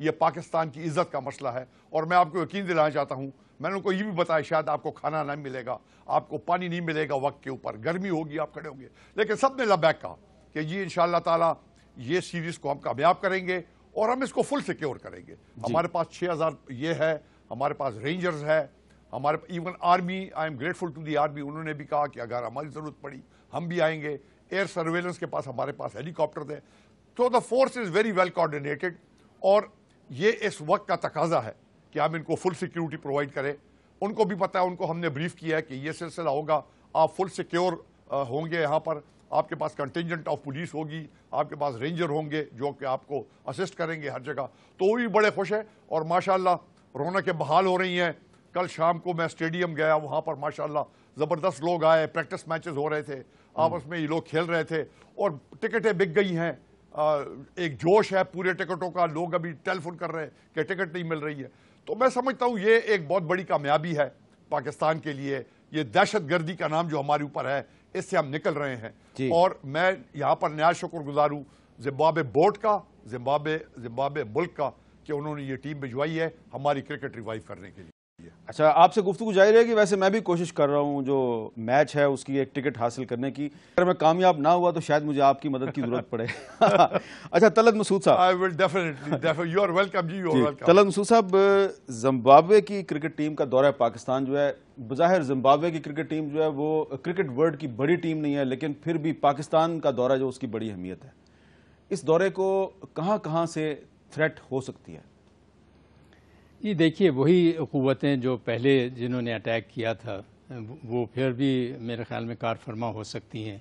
یہ پاکستان کی عزت کا مسئلہ ہے. اور میں آپ کو یقین دلانا چاہتا ہوں, میں نے ان کو یہ بھی بتایا شاید آپ کو کھانا نہیں ملے گا, آپ کو پانی نہیں ملے گا وقت کے اوپر, گرمی ہوگی, آپ کھڑے ہوں گے, لیکن سب نے لبیک کہا کہ جی انشاءاللہ تعالیٰ یہ سیریز کو ہم کامیاب کریں گے اور ہم اس کو فل سیکیور کریں گے. ہمارے پاس 6000 یہ ہے, ہمارے پاس رینجرز ہے, ہمارے even army, I am grateful to the army, انہوں نے بھی کہا کہ اگر ہماری ضرورت پڑی ہم بھی آئیں گے. ایئر سرویلنس کے پاس ہمارے پاس ہیلی کاپٹر ہے. تو the force is very well coordinated, اور یہ اس وقت کا تقاضا ہے کہ ہم ان کو فل سیکیورٹی پرووائڈ کریں. ان کو بھی پتہ ہے, ان کو ہم نے بریف کیا ہے کہ یہ سلسلہ ہوگا, آپ فل سیکیور ہوں گے. یہاں پر آپ کے پاس کنٹینجنٹ آف پولیس ہوگی, آپ کے پاس رینجر ہوں گے جو کہ آپ کو اسسٹ کریں گے ہر جگہ. تو وہ بھی بڑے خوش ہیں, اور ماشاءاللہ رونقیں بحال ہو رہی ہیں. کل شام کو میں اسٹیڈیم گیا, وہاں پر ماشاءاللہ زبردست لوگ آئے, پریکٹس میچز ہو رہے تھے, آپس میں یہ لوگ کھیل رہے تھے, اور ٹکٹیں بک گئی ہیں. ایک جوش ہے پورے ٹکٹوں کا, لوگ ابھی ٹیلی فون کر رہے ہیں کہ ٹکٹ نہیں مل رہی ہے. تو میں سمجھتا ہوں یہ ایک بہت بڑی کامیابی ہے پاکستان کے لیے. یہ دہشت گردی کا نام جو ہمارے اوپر ہے, اس سے ہم نکل رہے ہیں. اور میں یہاں پر نہایت شکر گزار ہوں زمبابوے بورڈ کا, زمبابوے ملک کا, کہ انہوں نے یہ ٹیم بھجوائی ہے ہماری کرکٹ ریوائیو کرنے کے لیے. اچھا, آپ سے گفتگو جاری رہے گی. ویسے میں بھی کوشش کر رہا ہوں جو میچ ہے اس کی ایک ٹکٹ حاصل کرنے کی. اگر میں کامیاب نہ ہوا تو شاید مجھے آپ کی مدد کی ضرورت پڑے. اچھا طلعت مسعود صاحب, I will definitely, you are welcome G, you are welcome. Talat مسعود صاحب, زمبابوے کی کرکٹ ٹیم کا دورہ پاکستان جو ہے, بظاہر زمبابوے کی کرکٹ ٹیم جو ہے وہ کرکٹ ورلڈ کی بڑی ٹیم نہیں ہے, لیکن پھر بھی پاکستان کا دورہ جو اس کی بڑی اہمیت ہے. اس دورے کو کہاں کہاں سے تھریٹ ہو سکتی ہے؟ یہ دیکھیے, وہی قوتیں جو پہلے جنہوں نے اٹیک کیا تھا وہ پھر بھی میرے خیال میں کار فرما ہو سکتی ہیں.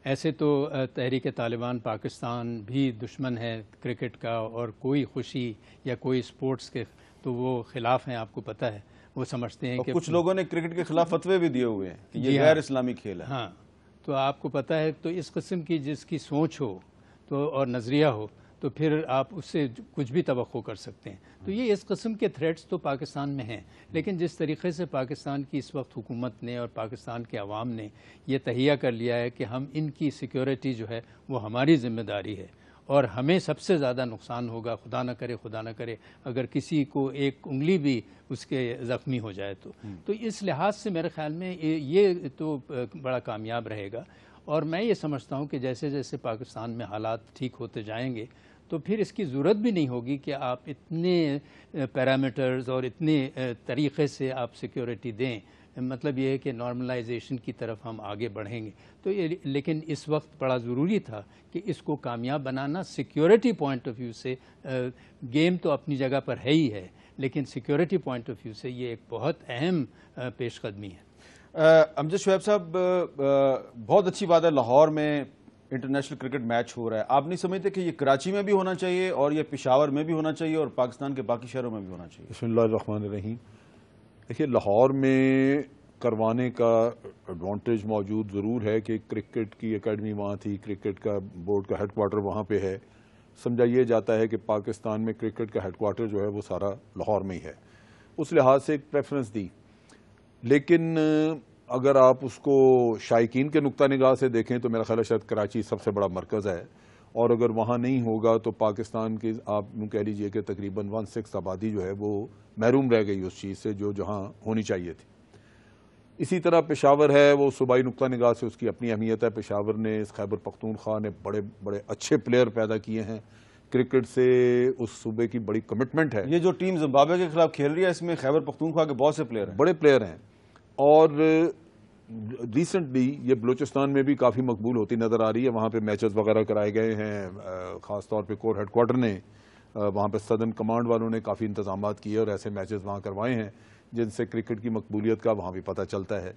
ایسے تو تحریک طالبان پاکستان بھی دشمن ہے کرکٹ کا, اور کوئی خوشی یا کوئی سپورٹس کے تو وہ خلاف ہیں, آپ کو پتہ ہے. وہ سمجھتے ہیں کہ کچھ لوگوں نے کرکٹ کے خلاف فتوے بھی دیے ہوئے ہیں کہ یہ غیر اسلامی کھیل ہے. ہاں, تو آپ کو پتہ ہے, تو اس قسم کی جس کی سوچ ہو تو اور نظریہ ہو تو پھر آپ اس سے کچھ بھی توقع کر سکتے ہیں. تو یہ اس قسم کے تھریٹس تو پاکستان میں ہیں, لیکن جس طریقے سے پاکستان کی اس وقت حکومت نے اور پاکستان کے عوام نے یہ تہیہ کر لیا ہے کہ ہم ان کی سیکیورٹی جو ہے وہ ہماری ذمہ داری ہے, اور ہمیں سب سے زیادہ نقصان ہوگا, خدا نہ کرے اگر کسی کو ایک انگلی بھی اس کے زخمی ہو جائے تو اس لحاظ سے میرے خیال میں یہ تو بڑا کامیاب رہے گا. اور میں یہ سمجھتا ہوں کہ جیسے جیسے پاکستان میں حالات ٹھیک ہوتے جائیں گے تو پھر اس کی ضرورت بھی نہیں ہوگی کہ آپ اتنے پیرامیٹرز اور اتنے طریقے سے آپ سیکیورٹی دیں. مطلب یہ ہے کہ نارملائزیشن کی طرف ہم آگے بڑھیں گے. تو لیکن اس وقت بڑا ضروری تھا کہ اس کو کامیاب بنانا سیکیورٹی پوائنٹ آف ویو سے. گیم تو اپنی جگہ پر ہے ہی ہے, لیکن سیکیورٹی پوائنٹ آف ویو سے یہ ایک بہت اہم پیش قدمی ہے. امجد شعیب صاحب, بہت اچھی بات ہے لاہور میں انٹرنیشنل کرکٹ میچ ہو رہا ہے. آپ نہیں سمجھتے کہ یہ کراچی میں بھی ہونا چاہیے اور یہ پشاور میں بھی ہونا چاہیے اور پاکستان کے باقی شہروں میں بھی ہونا چاہیے؟ بسم اللہ الرحمن الرحیم. دیکھیے, لاہور میں کروانے کا ایڈوانٹیج موجود ضرور ہے کہ کرکٹ کی اکیڈمی وہاں تھی, کرکٹ کا بورڈ کا ہیڈ کوارٹر وہاں پہ ہے. سمجھا یہ جاتا ہے کہ پاکستان میں کرکٹ کا ہیڈ کوارٹر جو ہے وہ سارا لاہور میں ہی ہے. اس لحاظ سے ایک پریفرنس دی. لیکن اگر آپ اس کو شائقین کے نقطہ نگاہ سے دیکھیں تو میرا خیال ہے شاید کراچی سب سے بڑا مرکز ہے, اور اگر وہاں نہیں ہوگا تو پاکستان کی آپ کہہ لیجئے کہ تقریباً 1/6 آبادی جو ہے وہ محروم رہ گئی اس چیز سے جو جہاں ہونی چاہیے تھی. اسی طرح پشاور ہے, وہ صوبائی نقطہ نگاہ سے اس کی اپنی اہمیت ہے. پشاور نے, خیبر پختونخوا نے بڑے بڑے اچھے پلیئر پیدا کیے ہیں. کرکٹ سے اس صوبے کی بڑی کمٹمنٹ ہے. یہ جو ٹیم زمبابوے کے خلاف کھیل رہی ہے اس میں خیبر پختونخوا کے بہت سے پلیئر ہیں, بڑے پلیئر ہیں. اور ریسنٹلی یہ بلوچستان میں بھی کافی مقبول ہوتی نظر آ رہی ہے. وہاں پہ میچز وغیرہ کرائے گئے ہیں, خاص طور پہ کور ہیڈ کوارٹر نے, وہاں پہ سدرن کمانڈ والوں نے کافی انتظامات کیے اور ایسے میچز وہاں کروائے ہیں جن سے کرکٹ کی مقبولیت کا وہاں بھی پتہ چلتا ہے.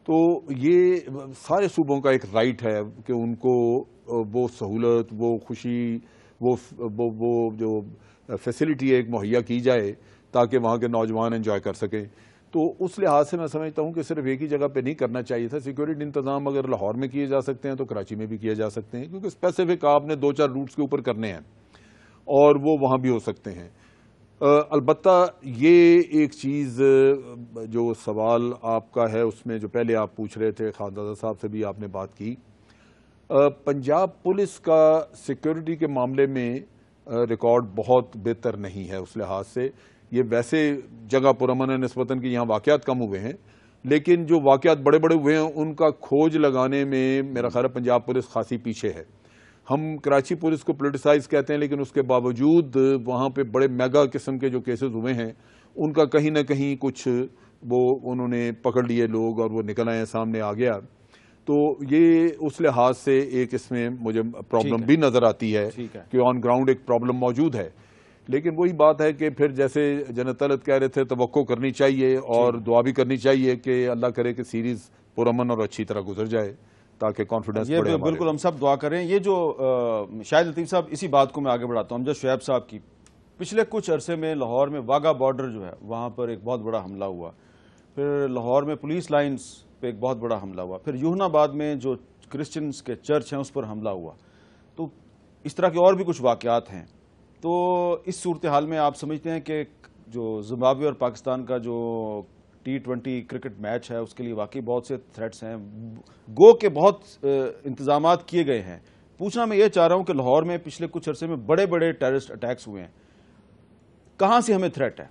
تو یہ سارے صوبوں کا ایک رائٹ ہے کہ ان کو وہ سہولت, وہ خوشی, وہ جو فیسلٹی ایک مہیا کی جائے تاکہ وہاں کے نوجوان انجوائے کر سکیں. تو اس لحاظ سے میں سمجھتا ہوں کہ صرف ایک ہی جگہ پہ نہیں کرنا چاہیے تھا. سیکورٹی انتظام اگر لاہور میں کیے جا سکتے ہیں تو کراچی میں بھی کیے جا سکتے ہیں, کیونکہ اسپیسیفک آپ نے 2-4 روٹس کے اوپر کرنے ہیں اور وہ وہاں بھی ہو سکتے ہیں. البتہ یہ ایک چیز جو سوال آپ کا ہے اس میں جو پہلے آپ پوچھ رہے تھے, خاندازہ صاحب سے بھی آپ نے بات کی, پنجاب پولیس کا سیکورٹی کے معاملے میں ریکارڈ بہت بہتر نہیں ہے اس لحاظ سے. یہ ویسے جگہ پرامن ہے نسبتاً کہ یہاں واقعات کم ہوئے ہیں، لیکن جو واقعات بڑے بڑے ہوئے ہیں ان کا کھوج لگانے میں میرا خیال ہے پنجاب پولیس خاصی پیچھے ہے. ہم کراچی پولیس کو پولیٹیسائز کہتے ہیں، لیکن اس کے باوجود وہاں پہ بڑے میگا قسم کے جو کیسز ہوئے ہیں ان کا کہیں نہ کہیں کچھ وہ انہوں نے پکڑ لیے لوگ اور وہ نکل آئے سامنے آ گیا. تو یہ اس لحاظ سے ایک اس میں مجھے پرابلم بھی نظر آتی ہے کہ آن گراؤنڈ ایک پرابلم موجود ہے. لیکن وہی بات ہے کہ پھر جیسے جنرل طلعت کہہ رہے تھے توقع کرنی چاہیے اور دعا بھی کرنی چاہیے کہ اللہ کرے کہ سیریز پرامن اور اچھی طرح گزر جائے تاکہ کانفیڈنس بڑھے. یہ بالکل ہم سب دعا کریں. یہ جو شاہد لطیف صاحب، اسی بات کو میں آگے بڑھاتا ہوں. امجد شعیب صاحب کی پچھلے کچھ عرصے میں لاہور میں واگا بارڈر جو ہے وہاں پر ایک بہت بڑا حملہ ہوا، پھر لاہور میں پولیس لائنز پہ ایک بہت بڑا حملہ ہوا، پھر یوحنا آباد میں جو کرسچنز کے چرچ ہیں اس پر حملہ ہوا. تو اس طرح کے اور بھی کچھ واقعات ہیں. تو اس صورتحال میں آپ سمجھتے ہیں کہ جو زمبابوے اور پاکستان کا جو T20 کرکٹ میچ ہے اس کے لیے واقعی بہت سے تھریٹس ہیں، گو کے بہت انتظامات کیے گئے ہیں. پوچھنا میں یہ چاہ رہا ہوں کہ لاہور میں پچھلے کچھ عرصے میں بڑے بڑے ٹیررسٹ اٹیکس ہوئے ہیں، کہاں سے ہمیں تھریٹ ہے؟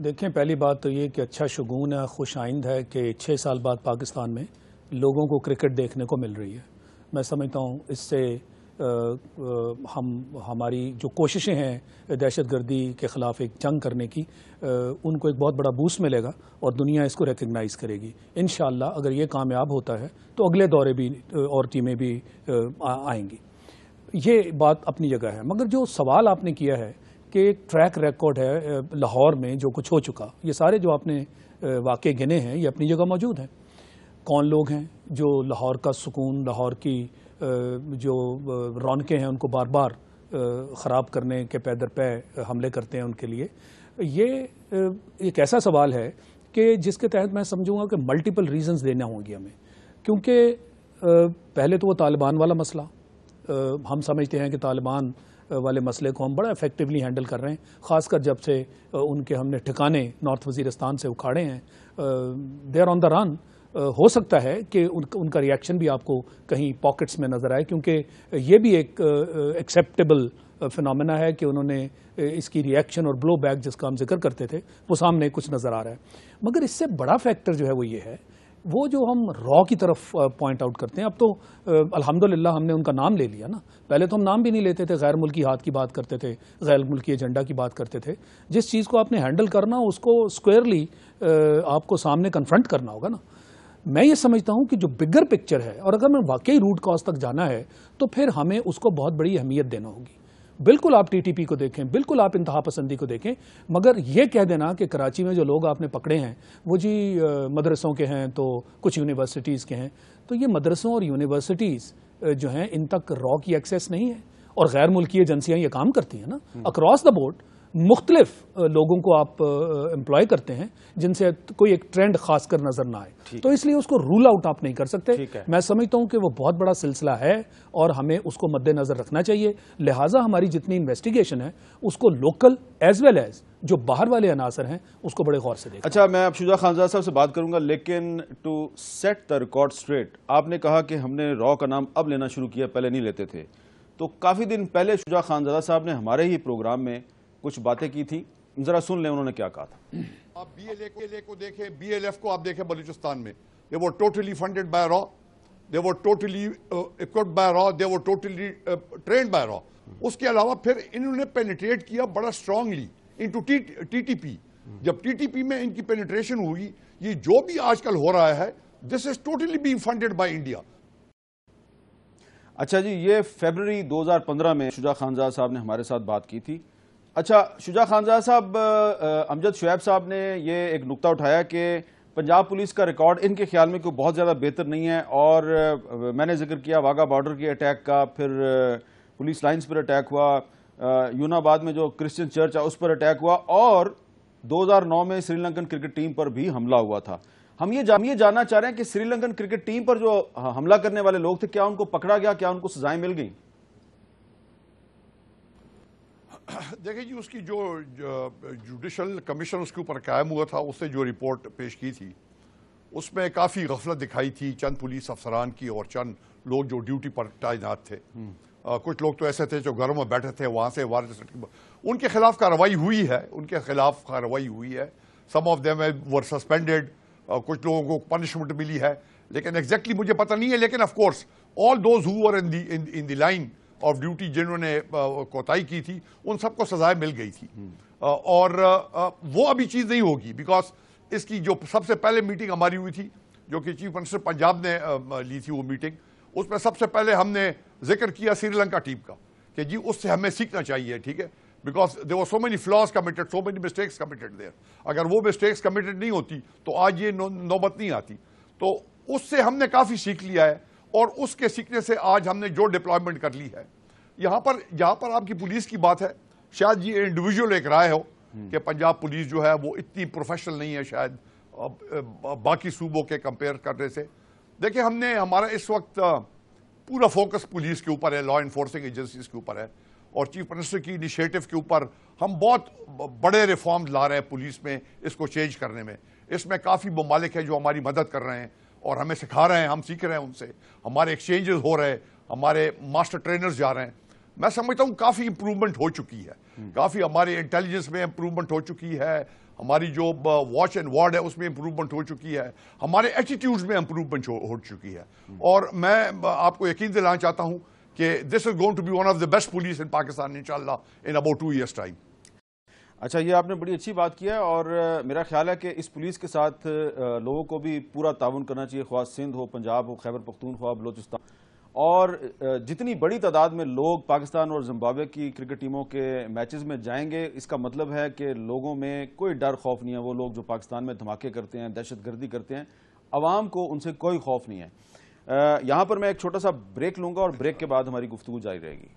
دیکھیں، پہلی بات تو یہ کہ اچھا شگون ہے، خوش آئند ہے کہ 6 سال بعد پاکستان میں لوگوں کو کرکٹ دیکھنے کو مل رہی ہے. میں سمجھتا ہوں اس سے ہماری جو کوششیں ہیں دہشت گردی کے خلاف ایک جنگ کرنے کی، ان کو ایک بہت بڑا بوسٹ ملے گا اور دنیا اس کو ریکگنائز کرے گی. انشاءاللہ اگر یہ کامیاب ہوتا ہے تو اگلے دورے بھی اور ٹیمیں بھی آئیں گی. یہ بات اپنی جگہ ہے. مگر جو سوال آپ نے کیا ہے کہ ایک ٹریک ریکارڈ ہے لاہور میں جو کچھ ہو چکا، یہ سارے جو آپ نے واقع گنے ہیں یہ اپنی جگہ موجود ہیں. کون لوگ ہیں جو لاہور کا سکون، لاہور کی جو رونقیں ہیں ان کو بار بار خراب کرنے کے پے در پے حملے کرتے ہیں ان کے لیے؟ یہ ایک ایسا سوال ہے کہ جس کے تحت میں سمجھوں گا کہ ملٹیپل ریزنز دینا ہوں گی ہمیں. کیونکہ پہلے تو وہ طالبان والا مسئلہ، ہم سمجھتے ہیں کہ طالبان والے مسئلے کو ہم بڑا ایفیکٹولی ہینڈل کر رہے ہیں، خاص کر جب سے ان کے ہم نے ٹھکانے نارتھ وزیرستان سے اکھاڑے ہیں. دے آر آن دا رن. ہو سکتا ہے کہ ان کا ریئیکشن بھی آپ کو کہیں پاکٹس میں نظر آئے، کیونکہ یہ بھی ایک ایکسیپٹیبل فنامنا ہے کہ انہوں نے اس کی ریئیکشن اور بلو بیک جس کا ہم ذکر کرتے تھے وہ سامنے کچھ نظر آ رہا ہے. مگر اس سے بڑا فیکٹر جو ہے وہ یہ ہے، وہ جو ہم را کی طرف پوائنٹ آؤٹ کرتے ہیں. اب تو الحمدللہ ہم نے ان کا نام لے لیا نا. پہلے تو ہم نام بھی نہیں لیتے تھے، غیر ملکی ہاتھ کی بات کرتے تھے، غیر ملکی ایجنڈا کی بات کرتے تھے. جس چیز کو آپ نے ہینڈل کرنا اس کو اسکوئرلی آپ کو سامنے کنفرنٹ کرنا ہوگا نا. میں یہ سمجھتا ہوں کہ جو بگر پکچر ہے، اور اگر میں واقعی روٹ کاز تک جانا ہے تو پھر ہمیں اس کو بہت بڑی اہمیت دینا ہوگی. بالکل آپ TTP کو دیکھیں، بالکل آپ انتہا پسندی کو دیکھیں، مگر یہ کہہ دینا کہ کراچی میں جو لوگ آپ نے پکڑے ہیں وہ جی مدرسوں کے ہیں تو کچھ یونیورسٹیز کے ہیں، تو یہ مدرسوں اور یونیورسٹیز جو ہیں ان تک را کی ایکسیس نہیں ہے. اور غیر ملکی ایجنسیاں یہ کام کرتی ہیں نا اکراس دا بورڈ. مختلف لوگوں کو آپ امپلائی کرتے ہیں جن سے کوئی ایک ٹرینڈ خاص کر نظر نہ آئے، تو اس لیے اس کو رول آؤٹ آپ نہیں کر سکتے. میں سمجھتا ہوں کہ وہ بہت بڑا سلسلہ ہے اور ہمیں اس کو مد نظر رکھنا چاہیے. لہٰذا ہماری جتنی انویسٹیگیشن ہے اس کو لوکل ایز ویل ایز جو باہر والے عناصر ہیں اس کو بڑے غور سے دیکھیں. اچھا، میں اب شجاع خانزادہ صاحب سے بات کروں گا، لیکن to set the record straight, آپ نے کہا کہ ہم نے را کا نام اب لینا شروع کیا، پہلے نہیں لیتے تھے. تو کافی دن پہلے شجاع خانزادہ صاحب نے ہمارے ہی پروگرام میں کچھ باتیں کی تھی، ذرا سن لیں انہوں نے کیا کہا تھا. آپ BLA کو دیکھیں، BLF کو آپ دیکھیں بلوچستان میں، they were totally funded by RAW, they were totally equipped by RAW, they were totally trained by RAW. اس کے علاوہ پھر انہوں نے پینیٹریٹ کیا بڑا اسٹرانگلی انٹو TTP. جب TTP میں ان کی پینیٹریشن ہوئی، یہ جو بھی آج کل ہو رہا ہے this is totally being funded by India. اچھا جی، یہ فیبروری 2015 میں شجاع خانزادہ صاحب نے ہمارے ساتھ بات کی تھی. اچھا شجاع خانزادہ صاحب، امجد شعیب صاحب نے یہ ایک نقطہ اٹھایا کہ پنجاب پولیس کا ریکارڈ ان کے خیال میں کوئی بہت زیادہ بہتر نہیں ہے، اور میں نے ذکر کیا واگا بارڈر کے اٹیک کا، پھر پولیس لائنز پر اٹیک ہوا، یونا آباد میں جو کرسچن چرچ ہے اس پر اٹیک ہوا، اور 2009 میں سری لنکن کرکٹ ٹیم پر بھی حملہ ہوا تھا. ہم یہ جاننا چاہ رہے ہیں کہ سری لنکن کرکٹ ٹیم پر جو حملہ کرنے والے لوگ تھے، کیا ان کو پکڑا گیا، کیا ان کو سزائیں مل گئیں؟ دیکھیں جی، اس کی جو جوڈیشل کمیشن اس کے اوپر قائم ہوا تھا، اس نے جو رپورٹ پیش کی تھی اس میں کافی غفلت دکھائی تھی چند پولیس افسران کی اور چند لوگ جو ڈیوٹی پر تعینات تھے. کچھ لوگ تو ایسے تھے جو گھروں میں بیٹھے تھے, وہاں سے ان کے خلاف کارروائی ہوئی ہے, سم آف دیم ور سسپینڈیڈ, کچھ لوگوں کو پنشمنٹ ملی ہے, لیکن ایگزیکٹلی مجھے پتہ نہیں ہے. لیکن of course all those who were in the line of duty, جنہوں نے کوتاہی کی تھی, ان سب کو سزائیں مل گئی تھی. اور وہ ابھی چیز نہیں ہوگی, بیکاز اس کی جو سب سے پہلے میٹنگ ہماری ہوئی تھی, جو کہ چیف منسٹر پنجاب نے لی تھی وہ میٹنگ, اس میں سب سے پہلے ہم نے ذکر کیا سری لنکا ٹیم کا کہ جی اس سے ہمیں سیکھنا چاہیے, ٹھیک ہے, because there were so many flaws committed, so many mistakes committed there. اگر وہ مسٹیکس کمیٹڈ نہیں ہوتی تو آج یہ نوبت نہیں آتی. تو اس سے ہم نے کافی سیکھ لیا ہے, اور اس کے سیکھنے سے آج ہم نے جو ڈپلائمنٹ کر لی ہے. یہاں پر آپ کی پولیس کی بات ہے, شاید یہ انڈیویجول ایک رائے ہو کہ پنجاب پولیس جو ہے وہ اتنی پروفیشنل نہیں ہے شاید باقی صوبوں کے کمپیئر کرنے سے. دیکھیں, ہمارا اس وقت پورا فوکس پولیس کے اوپر ہے, لا انفورسنگ ایجنسیز کے اوپر ہے, اور چیف منسٹر کی انیشیٹو کے اوپر ہم بہت بڑے ریفارمز لا رہے ہیں پولیس میں, اس کو چینج کرنے میں. اس میں کافی ممالک ہیں جو ہماری مدد کر رہے ہیں اور ہمیں سکھا رہے ہیں, ہم سیکھ رہے ہیں ان سے, ہمارے ایکسچینجز ہو رہے ہیں, ہمارے ماسٹر ٹرینرز جا رہے ہیں. میں سمجھتا ہوں کافی امپروومنٹ ہو چکی ہے, کافی ہماری انٹیلیجنس میں امپروومنٹ ہو چکی ہے, ہماری جو واچ اینڈ وارڈ ہے اس میں امپروومنٹ ہو چکی ہے, ہمارے ایٹیٹیوڈز میں امپروومنٹ ہو چکی ہے. اور میں آپ کو یقین دلانا چاہتا ہوں کہ this is going to be one of the best police in Pakistan انشاءاللہ ان اباؤٹ 2 years ٹائم. اچھا, یہ آپ نے بڑی اچھی بات کی ہے, اور میرا خیال ہے کہ اس پولیس کے ساتھ لوگوں کو بھی پورا تعاون کرنا چاہیے, خواہ سندھ ہو, پنجاب ہو, خیبر پختونخوا, بلوچستان, اور جتنی بڑی تعداد میں لوگ پاکستان اور زمبابوے کی کرکٹ ٹیموں کے میچز میں جائیں گے, اس کا مطلب ہے کہ لوگوں میں کوئی ڈر خوف نہیں ہے. وہ لوگ جو پاکستان میں دھماکے کرتے ہیں, دہشت گردی کرتے ہیں, عوام کو ان سے کوئی خوف نہیں ہے. یہاں پر میں ایک چھوٹا سا بریک لوں گا, اور بریک کے بعد ہماری گفتگو جاری رہے گی.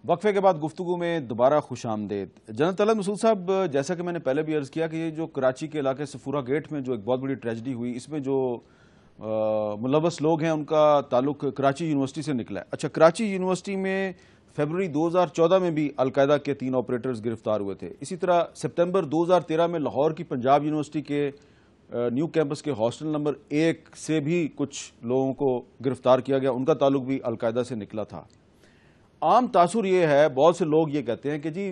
وقفے کے بعد گفتگو میں دوبارہ خوش آمدید. جنرل طلعت مسعود صاحب, جیسا کہ میں نے پہلے بھی عرض کیا کہ یہ جو کراچی کے علاقے سفورہ گیٹ میں جو ایک بہت بڑی ٹریجڈی ہوئی, اس میں جو ملوث لوگ ہیں ان کا تعلق کراچی یونیورسٹی سے نکلا ہے. اچھا, کراچی یونیورسٹی میں فیبروری 2014 میں بھی القاعدہ کے 3 آپریٹرز گرفتار ہوئے تھے. اسی طرح سپتمبر 2013 میں لاہور کی پنجاب یونیورسٹی کے نیو کیمپس کے ہاسٹل نمبر 1 سے بھی کچھ لوگوں کو گرفتار کیا گیا, ان کا تعلق بھی القاعدہ سے نکلا تھا. عام تاثر یہ ہے, بہت سے لوگ یہ کہتے ہیں کہ جی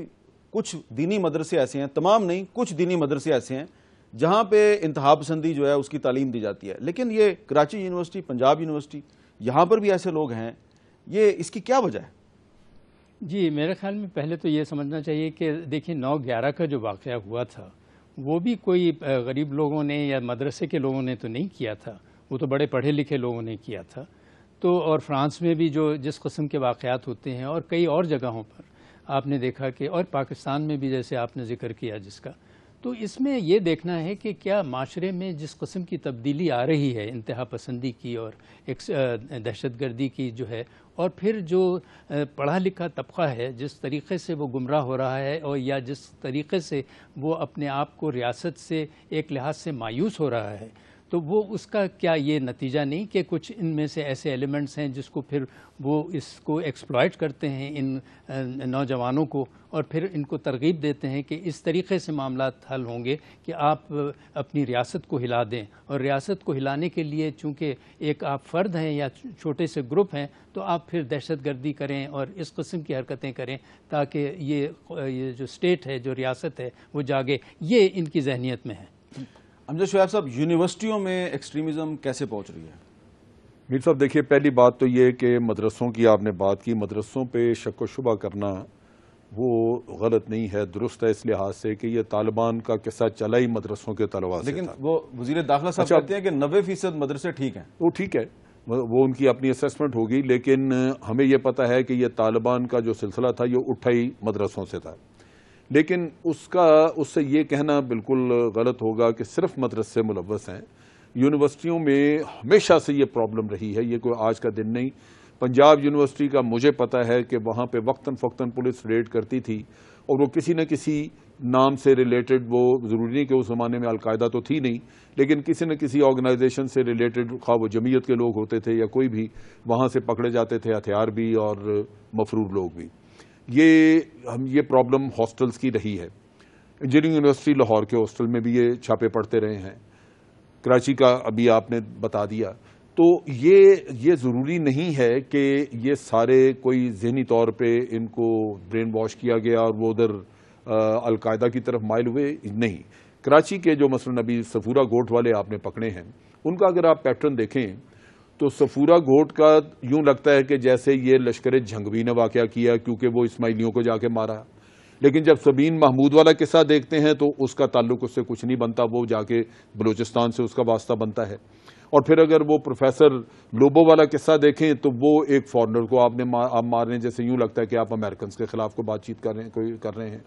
کچھ دینی مدرسے ایسے ہیں, تمام نہیں, کچھ دینی مدرسے ایسے ہیں جہاں پہ انتہا پسندی جو ہے اس کی تعلیم دی جاتی ہے, لیکن یہ کراچی یونیورسٹی, پنجاب یونیورسٹی, یہاں پر بھی ایسے لوگ ہیں. یہ اس کی کیا وجہ ہے؟ جی, میرے خیال میں پہلے تو یہ سمجھنا چاہیے کہ دیکھیں 9/11 کا جو واقعہ ہوا تھا وہ بھی کوئی غریب لوگوں نے یا مدرسے کے لوگوں نے تو نہیں کیا تھا, وہ تو بڑے پڑھے لکھے لوگوں نے کیا تھا. تو اور فرانس میں بھی جو جس قسم کے واقعات ہوتے ہیں, اور کئی اور جگہوں پر آپ نے دیکھا کہ, اور پاکستان میں بھی جیسے آپ نے ذکر کیا جس کا, تو اس میں یہ دیکھنا ہے کہ کیا معاشرے میں جس قسم کی تبدیلی آ رہی ہے انتہا پسندی کی اور دہشت گردی کی جو ہے, اور پھر جو پڑھا لکھا طبقہ ہے جس طریقے سے وہ گمراہ ہو رہا ہے, اور یا جس طریقے سے وہ اپنے آپ کو ریاست سے ایک لحاظ سے مایوس ہو رہا ہے, تو وہ اس کا کیا یہ نتیجہ نہیں کہ کچھ ان میں سے ایسے ایلیمنٹس ہیں جس کو پھر وہ اس کو ایکسپلائٹ کرتے ہیں ان نوجوانوں کو, اور پھر ان کو ترغیب دیتے ہیں کہ اس طریقے سے معاملات حل ہوں گے کہ آپ اپنی ریاست کو ہلا دیں, اور ریاست کو ہلانے کے لیے چونکہ ایک آپ فرد ہیں یا چھوٹے سے گروپ ہیں تو آپ پھر دہشت گردی کریں اور اس قسم کی حرکتیں کریں تاکہ یہ جو اسٹیٹ ہے, جو ریاست ہے, وہ جاگے. یہ ان کی ذہنیت میں ہے. امجد شعیب صاحب, یونیورسٹیوں میں ایکسٹریمزم کیسے پہنچ رہی ہے؟ میر صاحب دیکھیے, پہلی بات تو یہ کہ مدرسوں کی آپ نے بات کی, مدرسوں پہ شک و شبہ کرنا وہ غلط نہیں ہے, درست ہے اس لحاظ سے کہ یہ طالبان کا قصہ چلا ہی مدرسوں کے طلباء سے, لیکن وہ وزیر داخلہ صاحب کہتے ہیں کہ 90% مدرسے ٹھیک ہیں. وہ ٹھیک ہے, وہ ان کی اپنی اسیسمنٹ ہوگی, لیکن ہمیں یہ پتہ ہے کہ یہ طالبان کا جو سلسلہ تھا یہ اٹھا ہی مدرسوں سے تھا. لیکن اس سے یہ کہنا بالکل غلط ہوگا کہ صرف مدرسے ملوث ہیں. یونیورسٹیوں میں ہمیشہ سے یہ پرابلم رہی ہے, یہ کوئی آج کا دن نہیں. پنجاب یونیورسٹی کا مجھے پتا ہے کہ وہاں پہ وقتاً فوقتاً پولیس ریڈ کرتی تھی, اور وہ کسی نہ کسی نام سے ریلیٹڈ، وہ ضروری نہیں کہ اس زمانے میں القاعدہ تو تھی نہیں، لیکن کسی نہ کسی آرگنائزیشن سے ریلیٹڈ، خواہ وہ جمعیت کے لوگ ہوتے تھے یا کوئی بھی، وہاں سے پکڑے جاتے تھے، ہتھیار بھی اور مفرور لوگ بھی۔ یہ پرابلم ہاسٹلز کی رہی ہے۔ انجینئرنگ یونیورسٹی لاہور کے ہاسٹل میں بھی یہ چھاپے پڑتے رہے ہیں، کراچی کا ابھی آپ نے بتا دیا۔ تو یہ ضروری نہیں ہے کہ یہ سارے کوئی ذہنی طور پہ ان کو برین واش کیا گیا اور وہ ادھر القاعدہ کی طرف مائل ہوئے، نہیں۔ کراچی کے جو مثلا ابھی صفورہ گوٹ والے آپ نے پکڑے ہیں، ان کا اگر آپ پیٹرن دیکھیں تو صفورہ گوٹ کا یوں لگتا ہے کہ جیسے یہ لشکر جھنگوی نے واقعہ کیا، کیونکہ وہ اسماعیلیوں کو جا کے مارا، لیکن جب سبین محمود والا قصہ دیکھتے ہیں تو اس کا تعلق اس سے کچھ نہیں بنتا، وہ جا کے بلوچستان سے اس کا واسطہ بنتا ہے۔ اور پھر اگر وہ پروفیسر لوبو والا قصہ دیکھیں تو وہ ایک فارنر کو آپ مار رہے ہیں، جیسے یوں لگتا ہے کہ آپ امریکنز کے خلاف کو بات چیت کر رہے ہیں۔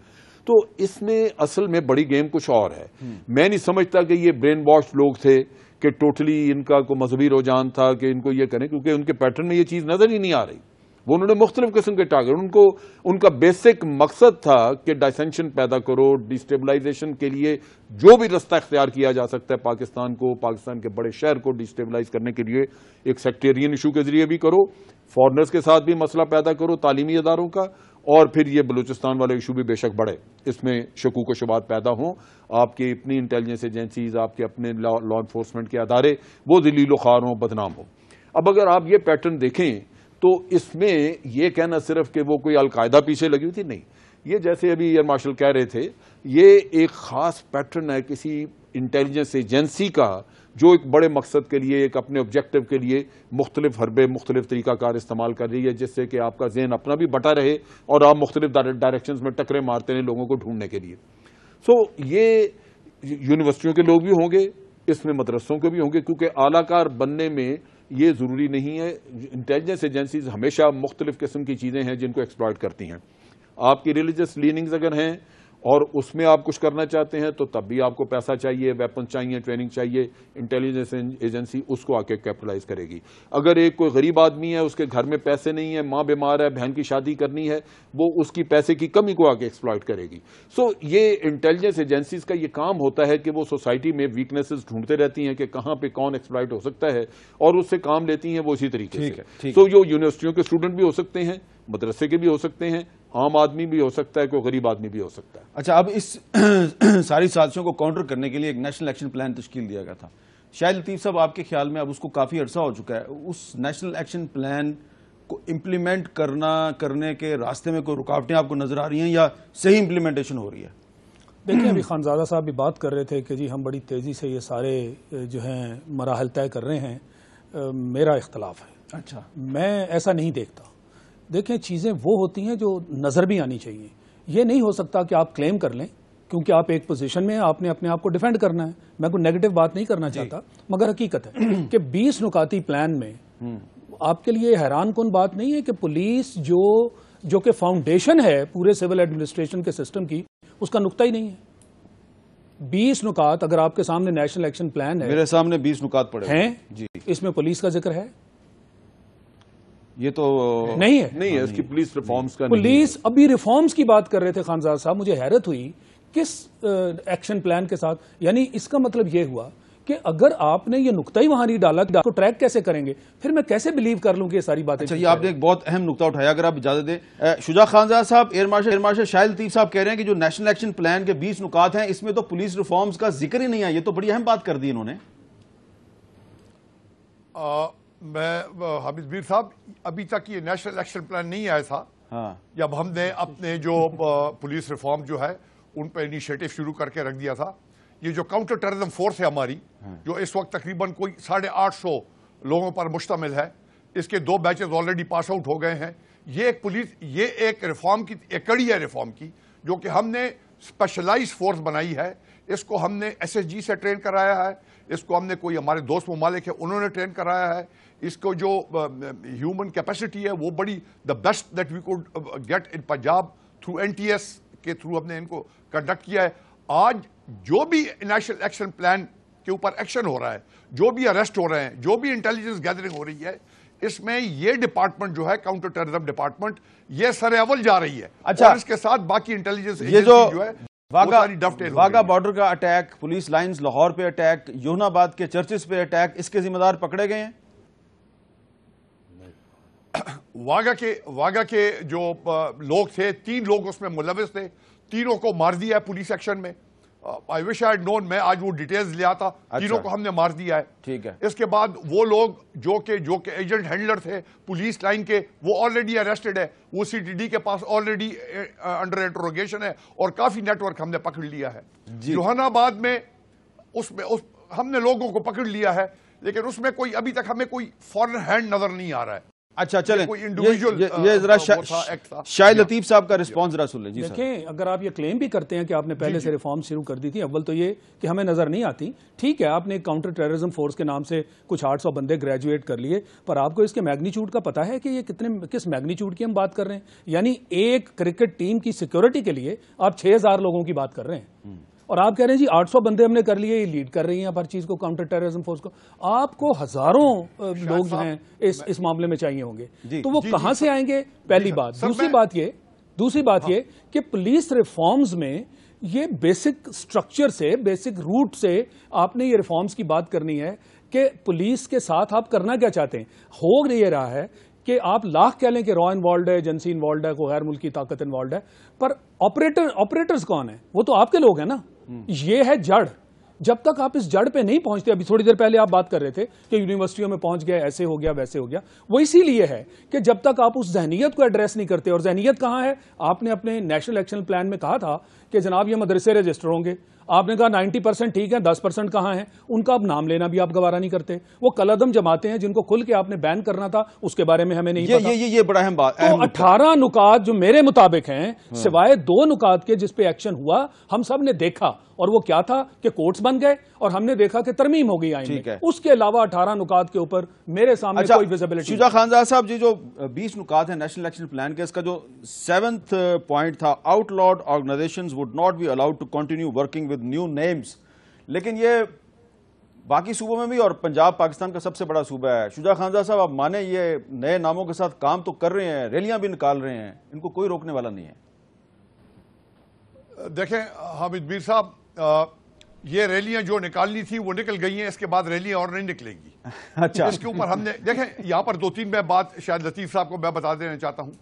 تو اس میں اصل میں بڑی گیم کچھ اور ہے۔ میں نہیں سمجھتا کہ یہ برین واش لوگ تھے کہ ٹوٹلی ان کا کوئی مذہبی رجحان تھا کہ ان کو یہ کریں، کیونکہ ان کے پیٹرن میں یہ چیز نظر ہی نہیں آ رہی۔ وہ انہوں نے مختلف قسم کے ٹارگٹ، ان کا بیسک مقصد تھا کہ ڈائسینشن پیدا کرو، ڈیسٹیبلائزیشن کے لیے جو بھی رستہ اختیار کیا جا سکتا ہے پاکستان کے بڑے شہر کو ڈیسٹیبلائز کرنے کے لیے، ایک سیکٹیرین ایشو کے ذریعے بھی کرو، فارنرز کے ساتھ بھی مسئلہ پیدا کرو تعلیمی اداروں کا، اور پھر یہ بلوچستان والا ایشو بھی بے شک بڑھے، اس میں شکوک و شبہات پیدا ہوں، آپ کی اپنی انٹیلیجنس ایجنسیز، آپ کے اپنے لا انفورسمنٹ کے ادارے وہ ذلیل و خوار ہوں، بدنام ہوں۔ اب اگر آپ یہ پیٹرن دیکھیں تو اس میں یہ کہنا صرف کہ وہ کوئی القاعدہ پیچھے لگی ہوئی تھی، نہیں، یہ جیسے ابھی ایئر مارشل کہہ رہے تھے، یہ ایک خاص پیٹرن ہے کسی انٹیلیجنس ایجنسی کا، جو ایک بڑے مقصد کے لیے، ایک اپنے آبجیکٹو کے لیے مختلف حربے، مختلف طریقہ کار استعمال کر رہی ہے، جس سے کہ آپ کا ذہن اپنا بھی بٹا رہے اور آپ مختلف ڈائریکشنز میں ٹکرے مارتے رہیں لوگوں کو ڈھونڈنے کے لیے۔ یہ یونیورسٹیوں کے لوگ بھی ہوں گے، اس میں مدرسوں کے بھی ہوں گے، کیونکہ اعلیٰ کار بننے میں یہ ضروری نہیں ہے۔ انٹیلیجنس ایجنسیز ہمیشہ مختلف قسم کی چیزیں ہیں جن کو ایکسپلائٹ کرتی ہیں۔ آپ کی ریلیجس لیننگز اگر ہیں اور اس میں آپ کچھ کرنا چاہتے ہیں تو تب بھی آپ کو پیسہ چاہیے، ویپن چاہیے، ٹریننگ چاہیے، انٹیلیجنس ایجنسی اس کو آ کے کیپٹلائز کرے گی۔ اگر ایک کوئی غریب آدمی ہے، اس کے گھر میں پیسے نہیں ہیں، ماں بیمار ہے، بہن کی شادی کرنی ہے، وہ اس کی پیسے کی کمی کو آ کے ایکسپلائٹ کرے گی۔ یہ انٹیلیجنس ایجنسیز کا یہ کام ہوتا ہے کہ وہ سوسائٹی میں ویکنیسز ڈھونڈتے رہتی ہیں کہ کہاں پہ کون ایکسپلائٹ ہو سکتا ہے اور اس سے کام لیتی ہیں وہ اسی طریقے سے۔ جو یونیورسٹیوں کے اسٹوڈنٹ بھی ہو سکتے ہیں، مدرسے کے بھی ہو سکتے ہیں، عام آدمی بھی ہو سکتا ہے، کوئی غریب آدمی بھی ہو سکتا ہے۔ اچھا، اب اس ساری سازشوں کو کاؤنٹر کرنے کے لیے ایک نیشنل ایکشن پلان تشکیل دیا گیا تھا۔ شاہد لطیف صاحب، آپ کے خیال میں اب اس کو کافی عرصہ ہو چکا ہے، اس نیشنل ایکشن پلان کو امپلیمنٹ کرنے کے راستے میں کوئی رکاوٹیں آپ کو نظر آ رہی ہیں یا صحیح امپلیمنٹیشن ہو رہی ہے؟ دیکھیں، ابھی خانزادہ صاحب بھی بات کر رہے تھے کہ جی ہم بڑی تیزی سے یہ سارے جو ہیں مراحل طے کر رہے ہیں، میرا اختلاف ہے۔ اچھا، میں ایسا نہیں دیکھتا۔ دیکھیں، چیزیں وہ ہوتی ہیں جو نظر بھی آنی چاہیے۔ یہ نہیں ہو سکتا کہ آپ کلیم کر لیں کیونکہ آپ ایک پوزیشن میں آپ نے اپنے آپ کو ڈیفینڈ کرنا ہے۔ میں کوئی نیگیٹو بات نہیں کرنا چاہتا، مگر حقیقت ہے کہ 20 نکاتی پلان میں آپ کے لیے حیران کن بات نہیں ہے کہ پولیس جو کہ فاؤنڈیشن ہے پورے سول ایڈمنسٹریشن کے سسٹم کی، اس کا نقطہ ہی نہیں ہے۔ 20 نکات اگر آپ کے سامنے نیشنل ایکشن پلان ہے، میرے سامنے 20 نکات پڑے ہیں جی، اس میں پولیس کا ذکر ہے؟ یہ تو نہیں ہے۔ نہیں ہے، اس کی پولیس ریفارمز کا پولیس ابھی ریفارمز کی بات کر رہے تھے خانزاد صاحب، مجھے حیرت ہوئی کس ایکشن پلان کے ساتھ، یعنی اس کا مطلب یہ ہوا کہ اگر آپ نے یہ نقطہ ہی وہاں نہیں ڈالا تو ٹریک کیسے کریں گے؟ پھر میں کیسے بلیو کر لوں کہ یہ ساری باتیں؟ اچھا، یہ آپ نے ایک بہت اہم نقطہ اٹھایا، اگر آپ اجازت دیں۔ شجاع خانزاد صاحب، ایئر مارشل شاہد لطیف صاحب کہہ رہے ہیں کہ جو نیشنل ایکشن پلان کے 20 نکات ہیں اس میں تو پولیس ریفارمز کا ذکر ہی نہیں ہے، یہ تو بڑی اہم بات کر دی انہوں نے۔ میں حامد میر صاحب، ابھی تک یہ نیشنل ایکشن پلان نہیں آیا تھا جب ہم نے اپنے جو پولیس ریفارم جو ہے ان پہ انیشیٹو شروع کر کے رکھ دیا تھا۔ یہ جو کاؤنٹر ٹیررزم فورس ہے ہماری، جو اس وقت تقریباً کوئی 850 لوگوں پر مشتمل ہے، اس کے 2 بیچز آلریڈی پاس آؤٹ ہو گئے ہیں۔ یہ ایک ریفارم کی ایک کڑی ہے ریفارم کی، جو کہ ہم نے اسپیشلائز فورس بنائی ہے۔ اس کو ہم نے ایس ایس جی سے ٹرین کرایا ہے، اس کو ہم نے کوئی ہمارے دوست ممالک ہیں انہوں نے ٹرین کرایا ہے۔ اس کو جو ہیومن کیپیسٹی ہے وہ بڑی the best that we could get in Punjab through N T S کے تھرو ہم نے ان کو کنڈکٹ کیا ہے۔ آج جو بھی نیشنل ایکشن پلان کے اوپر ایکشن ہو رہا ہے، جو بھی اریسٹ ہو رہے ہیں، جو بھی انٹیلیجنس گیدرنگ ہو رہی ہے، اس میں یہ ڈپارٹمنٹ جو ہے کاؤنٹر ٹیررزم ڈپارٹمنٹ یہ سر اول جا رہی ہے۔ اچھا، اور اس کے ساتھ باقی انٹیلیجنس ایجنسی جو ہے واگا بارڈر کا اٹیک، پولیس لائنز لاہور پہ اٹیک، یونان آباد کے چرچز پہ اٹیک، اس کے ذمہ دار پکڑے گئے ہیں؟ واگا کے جو لوگ تھے، 3 لوگ اس میں ملوث تھے، تینوں کو مار دیا ہے پولیس ایکشن میں. آئی وش آئی ہیڈ نون، میں آج وہ ڈیٹیلز لے آتا. تینوں کو ہم نے مار دیا ہے. ٹھیک ہے. اس کے بعد وہ لوگ جو کہ ایجنٹ ہینڈلر تھے پولیس لائن کے، وہ آلریڈی اریسٹڈ ہے. وہ سی ٹی ڈی کے پاس آلریڈی انڈر انٹروگیشن ہے اور کافی نیٹ ورک ہم نے پکڑ لیا ہے. یونان آباد میں ہم نے لوگوں کو پکڑ لیا ہے، لیکن اس میں کوئی ابھی تک ہمیں کوئی فورن ہینڈ نظر نہیں آ رہا ہے. اچھا چلیں، یہ ذرا شاہد لطیف صاحب کا رسپانس ذرا سن لیں. جی دیکھیں، اگر آپ یہ کلیم بھی کرتے ہیں کہ آپ نے پہلے سے ریفارم شروع کر دی تھی، اول تو یہ کہ ہمیں نظر نہیں آتی. ٹھیک ہے، آپ نے کاؤنٹر ٹیررزم فورس کے نام سے کچھ 800 بندے گریجویٹ کر لیے، پر آپ کو اس کے میگنیچیوڈ کا پتا ہے کہ یہ کس میگنیچیوڈ کی ہم بات کر رہے ہیں؟ یعنی ایک کرکٹ ٹیم کی سیکیورٹی کے لیے آپ 6000 لوگوں کی بات کر رہے ہیں، اور آپ کہہ رہے ہیں جی 800 بندے ہم نے کر لیے، یہ لیڈ کر رہی ہیں ہر چیز کو، کاؤنٹر ٹیررزم فورس کو. آپ کو ہزاروں لوگ جو ہیں اس معاملے میں چاہیے ہوں گے، تو وہ کہاں سے آئیں گے؟ پہلی بات. دوسری بات یہ کہ پولیس ریفارمز میں یہ بیسک سٹرکچر سے، بیسک روٹ سے آپ نے یہ ریفارمز کی بات کرنی ہے کہ پولیس کے ساتھ آپ کرنا کیا چاہتے ہیں. ہو یہ رہا ہے کہ آپ لاکھ کہہ لیں کہ را انوالوڈ ہے، ایجنسی انوالوڈ ہے، کوئی غیر ملکی طاقت انوالوڈ ہے، پر آپریٹرز کون ہیں؟ وہ تو آپ کے لوگ ہیں نا. یہ ہے جڑ. جب تک آپ اس جڑ پہ نہیں پہنچتے، ابھی تھوڑی دیر پہلے آپ بات کر رہے تھے کہ یونیورسٹیوں میں پہنچ گئے، ایسے ہو گیا ویسے ہو گیا، وہ اسی لیے ہے کہ جب تک آپ اس ذہنیت کو ایڈریس نہیں کرتے. اور ذہنیت کہاں ہے؟ آپ نے اپنے نیشنل ایکشن پلان میں کہا تھا کہ جناب یہ مدرسے رجسٹر ہوں گے. آپ نے کہا 90% ٹھیک ہے، 10% کہاں ہیں؟ ان کا اب نام لینا بھی آپ گوارا نہیں کرتے. وہ کلعدم جماعتیں ہیں جن کو کھل کے آپ نے بین کرنا تھا، اس کے بارے میں ہمیں نہیں پتا. یہ بڑا اہم بات. تو 18 نکات جو میرے مطابق ہیں، سوائے 2 نکات کے جس پہ ایکشن ہوا، ہم سب نے دیکھا، اور وہ کیا تھا کہ کورٹس بن گئے اور ہم نے دیکھا کہ ترمیم ہو گئی آئین میں. اس کے علاوہ 18 نکات کے اوپر میرے سامنے کوئی ویزیبلٹی. شجاع خانزادہ صاحب، جی جو 20 نکات ہیں نیشنل ایکشن پلان کے، اس کا جو 7th پوائنٹ تھا، outlawed organisations would not be allowed to continue working with new names. لیکن یہ باقی صوبوں میں بھی، اور پنجاب پاکستان کا سب سے بڑا صوبہ ہے. شجاع خانزادہ صاحب، آپ مانیں یہ نئے ناموں کے ساتھ کام تو کر رہے ہیں، ریلیاں بھی نکال رہے ہیں، ان کو کوئی روکنے والا نہیں ہے. دیکھیں حامد میر صاحب، یہ ریلیاں جو نکالنی تھی وہ نکل گئی ہیں. اس کے بعد ریلیاں اور نہیں نکلیں گی. اچھا، اس کے اوپر ہم نے دیکھیں یہاں پر 2-3 میں بات شاید لطیف صاحب کو میں بتا دینا چاہتا ہوں.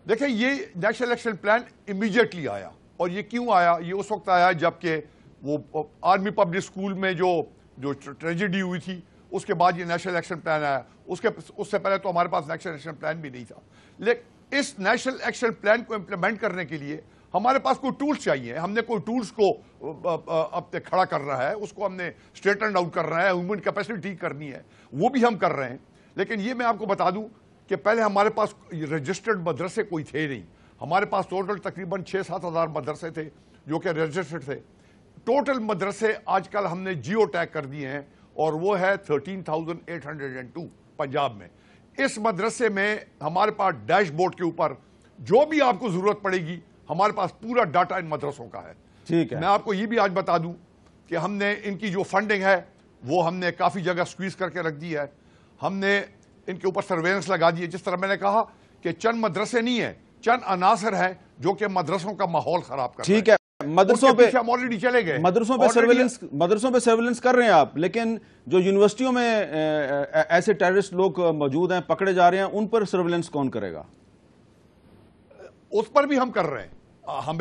دیکھیں یہ نیشنل ایکشن پلان امیجیٹلی آیا، اور یہ کیوں آیا؟ یہ اس وقت آیا جب کہ وہ آرمی پبلک اسکول میں جو ٹریجڈی ہوئی تھی، اس کے بعد یہ نیشنل ایکشن پلان آیا. اس سے پہلے تو ہمارے پاس نیشنل ایکشن پلان بھی نہیں تھا. لیکن اس نیشنل ایکشن پلان کو امپلیمنٹ کرنے کے لیے ہمارے پاس کوئی ٹولز چاہیے. ہم نے کوئی ٹولز کو اب تک کھڑا کر رہا ہے، اس کو ہم نے اسٹریٹنڈ آؤٹ کر رہا ہے، ہیومن کیپیسٹی کرنی ہے، وہ بھی ہم کر رہے ہیں. لیکن یہ میں آپ کو بتا دوں کہ پہلے ہمارے پاس رجسٹرڈ مدرسے کوئی تھے نہیں. ہمارے پاس ٹوٹل تقریباً 6-7 ہزار مدرسے تھے جو کہ رجسٹرڈ تھے. ٹوٹل مدرسے آج کل ہم نے جیو ٹیگ کر دیے ہیں، اور وہ ہے 13,802 پنجاب میں. اس مدرسے میں ہمارے پاس ڈیش بورڈ کے اوپر جو بھی آپ کو ضرورت پڑے گی، ہمارے پاس پورا ڈاٹا ان مدرسوں کا ہے. ٹھیک ہے. میں آپ کو یہ بھی آج بتا دوں کہ ہم نے ان کی جو فنڈنگ ہے وہ ہم نے کافی جگہ سکویز کر کے رکھ دی ہے. ہم نے ان کے اوپر سرویلنس لگا دی ہے. جس طرح میں نے کہا کہ چند مدرسے نہیں ہیں، چند عناصر ہیں جو کہ مدرسوں کا ماحول خراب کر رہے ہیں. ٹھیک ہے، مدرسوں پہ ہم آلریڈی چلے گئے، مدرسوں پہ سرویلنس کر رہے ہیں آپ، لیکن جو یونیورسٹیوں میں ایسے ٹیررسٹ لوگ موجود ہیں، پکڑے جا رہے ہیں، ان پر سرویلنس کون کرے گا؟ اس پر بھی ہم کر رہے ہیں. ہم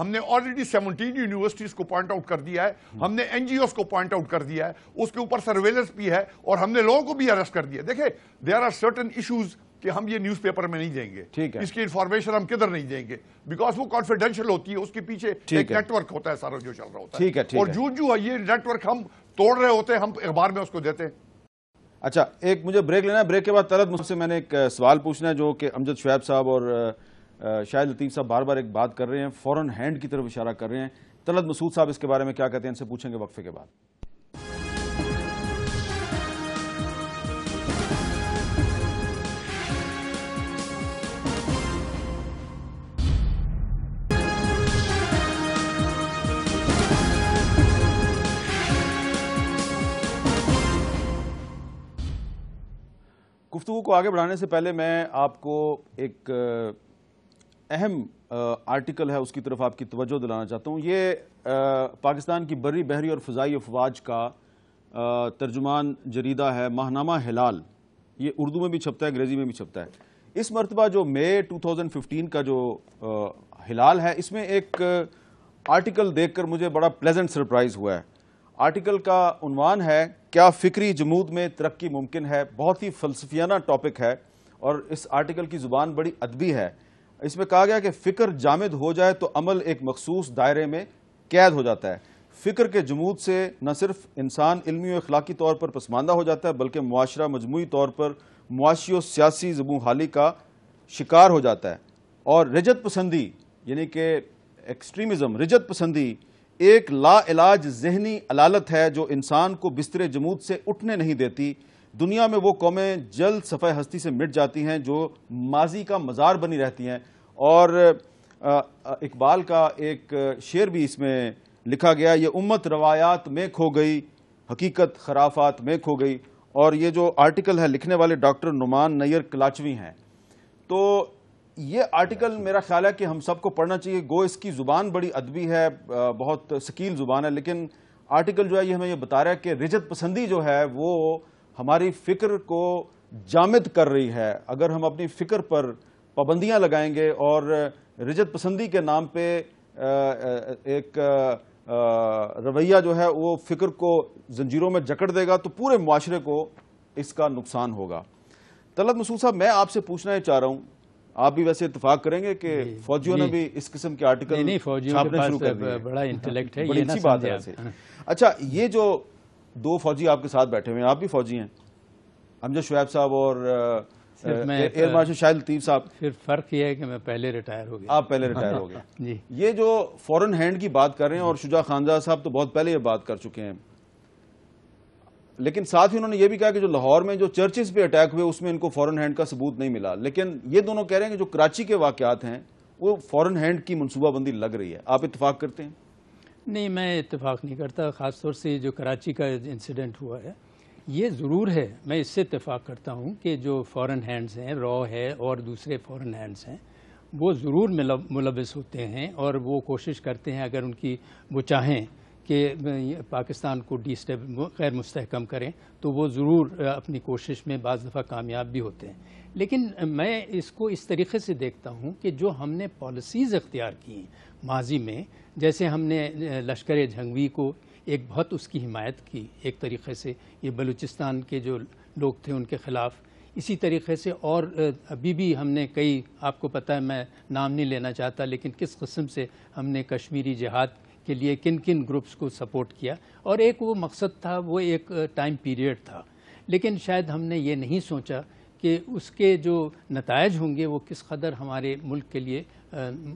نے آلریڈی 17 یونیورسٹیز کو پوائنٹ آؤٹ کر دیا ہے. ہم نے این جی اوز کو پوائنٹ آؤٹ کر دیا ہے. اس کے اوپر سرویلنس بھی ہے، اور ہم نے لوگوں کو بھی اریسٹ کر دیا. دیکھیں دیر آر سرٹن ایشوز کہ ہم یہ نیوز پیپر میں نہیں دیں گے. ٹھیک ہے. اس کی انفارمیشن ہم کدھر نہیں دیں گے، بیکاز وہ کانفیڈینشیل ہوتی ہے. اس کے پیچھے ایک نیٹ ورک ہوتا ہے سارا جو چل رہا ہوتا ہے. ٹھیک ہے. اور جو یہ نیٹ ورک ہم توڑ رہے ہوتے ہیں، ہم اخبار میں اس کو دیتے ہیں. اچھا، ایک مجھے بریک لینا ہے. بریک کے بعد طلعت مجھ سے میں نے ایک سوال پوچھنا ہے جو کہ امجد شعیب صاحب اور شاہد لطیف صاحب بار بار ایک بات کر رہے ہیں، فورن ہینڈ کی طرف اشارہ کر رہے ہیں. طلعت مسعود صاحب اس کے بارے میں کیا کہتے ہیں، ان سے پوچھیں گے وقفے کے بعد. گفتگو کو آگے بڑھانے سے پہلے میں آپ کو ایک اہم آرٹیکل ہے اس کی طرف آپ کی توجہ دلانا چاہتا ہوں. یہ پاکستان کی بری بحری اور فضائی افواج کا ترجمان جریدہ ہے ماہنامہ ہلال. یہ اردو میں بھی چھپتا ہے, انگریزی میں بھی چھپتا ہے. اس مرتبہ جو مئی 2015 کا جو ہلال ہے, اس میں ایک آرٹیکل دیکھ کر مجھے بڑا پلیزنٹ سرپرائز ہوا ہے. آرٹیکل کا عنوان ہے کیا فکری جمود میں ترقی ممکن ہے. بہت ہی فلسفیانہ ٹاپک ہے اور اس آرٹیکل کی زبان بڑی ادبی ہے. اس میں کہا گیا کہ فکر جامد ہو جائے تو عمل ایک مخصوص دائرے میں قید ہو جاتا ہے. فکر کے جمود سے نہ صرف انسان علمی و اخلاقی طور پر پسماندہ ہو جاتا ہے بلکہ معاشرہ مجموعی طور پر معاشی و سیاسی زبوں حالی کا شکار ہو جاتا ہے. اور رجت پسندی یعنی کہ ایکسٹریمزم, رجت پسندی ایک لا علاج ذہنی علالت ہے جو انسان کو بستر جمود سے اٹھنے نہیں دیتی. دنیا میں وہ قومیں جلد صفحہ ہستی سے مٹ جاتی ہیں جو ماضی کا مزار بنی رہتی ہیں. اور اقبال کا ایک شعر بھی اس میں لکھا گیا, یہ امت روایات میں کھو گئی, حقیقت خرافات میں کھو گئی. اور یہ جو آرٹیکل ہے لکھنے والے ڈاکٹر نعمان نیر کلاچوی ہیں. تو یہ آرٹیکل میرا خیال ہے کہ ہم سب کو پڑھنا چاہیے. گو اس کی زبان بڑی ادبی ہے, بہت ثقیل زبان ہے, لیکن آرٹیکل جو ہے یہ ہمیں یہ بتا رہا ہے کہ رجت پسندی جو ہے وہ ہماری فکر کو جامد کر رہی ہے. اگر ہم اپنی فکر پر پابندیاں لگائیں گے اور رجت پسندی کے نام پہ ایک رویہ جو ہے وہ فکر کو زنجیروں میں جکڑ دے گا تو پورے معاشرے کو اس کا نقصان ہوگا. طلعت مسعود صاحب, میں آپ سے پوچھنا یہ چاہ رہا ہوں, آپ بھی ویسے اتفاق کریں گے کہ فوجیوں نے بھی اس قسم کے آرٹیکل چھاپنے شروع کر دیے. بڑا انٹلیکٹ ہے, بڑی اچھی بات ہے ویسے. اچھا, یہ جو دو فوجی آپ کے ساتھ بیٹھے ہوئے ہیں, آپ بھی فوجی ہیں, امجد شعیب صاحب اور ایئر مارشل شاہد لطیف صاحب. پھر فرق یہ ہے کہ میں پہلے ریٹائر ہو گیا. آپ پہلے ریٹائر ہو گئے. جی, یہ جو فورن ہینڈ کی بات کر رہے ہیں اور شجاع خانزادہ صاحب تو بہت پہلے یہ بات کر چکے ہیں, لیکن ساتھ ہی انہوں نے یہ بھی کہا کہ جو لاہور میں جو چرچز پہ اٹیک ہوئے اس میں ان کو فورن ہینڈ کا ثبوت نہیں ملا. لیکن یہ دونوں کہہ رہے ہیں کہ جو کراچی کے واقعات ہیں وہ فورن ہینڈ کی منصوبہ بندی لگ رہی ہے. آپ اتفاق کرتے ہیں؟ نہیں, میں اتفاق نہیں کرتا. خاص طور سے جو کراچی کا انسیڈنٹ ہوا ہے یہ ضرور ہے, میں اس سے اتفاق کرتا ہوں کہ جو فورن ہینڈز ہیں, را ہے اور دوسرے فورن ہینڈز ہیں, وہ ضرور ملوث ہوتے ہیں اور وہ کوشش کرتے ہیں اگر ان کی وہ چاہیں کہ پاکستان کو غیر مستحکم کریں تو وہ ضرور اپنی کوشش میں بعض دفعہ کامیاب بھی ہوتے ہیں. لیکن میں اس کو اس طریقے سے دیکھتا ہوں کہ جو ہم نے پالیسیز اختیار کی ہیں ماضی میں, جیسے ہم نے لشکر جھنگوی کو ایک بہت اس کی حمایت کی ایک طریقے سے, یہ بلوچستان کے جو لوگ تھے ان کے خلاف, اسی طریقے سے اور ابھی بھی ہم نے کئی, آپ کو پتہ ہے میں نام نہیں لینا چاہتا, لیکن کس قسم سے ہم نے کشمیری جہاد کے لیے کن کن گروپس کو سپورٹ کیا. اور ایک وہ مقصد تھا, وہ ایک ٹائم پیریڈ تھا, لیکن شاید ہم نے یہ نہیں سوچا کہ اس کے جو نتائج ہوں گے وہ کس قدر ہمارے ملک کے لیے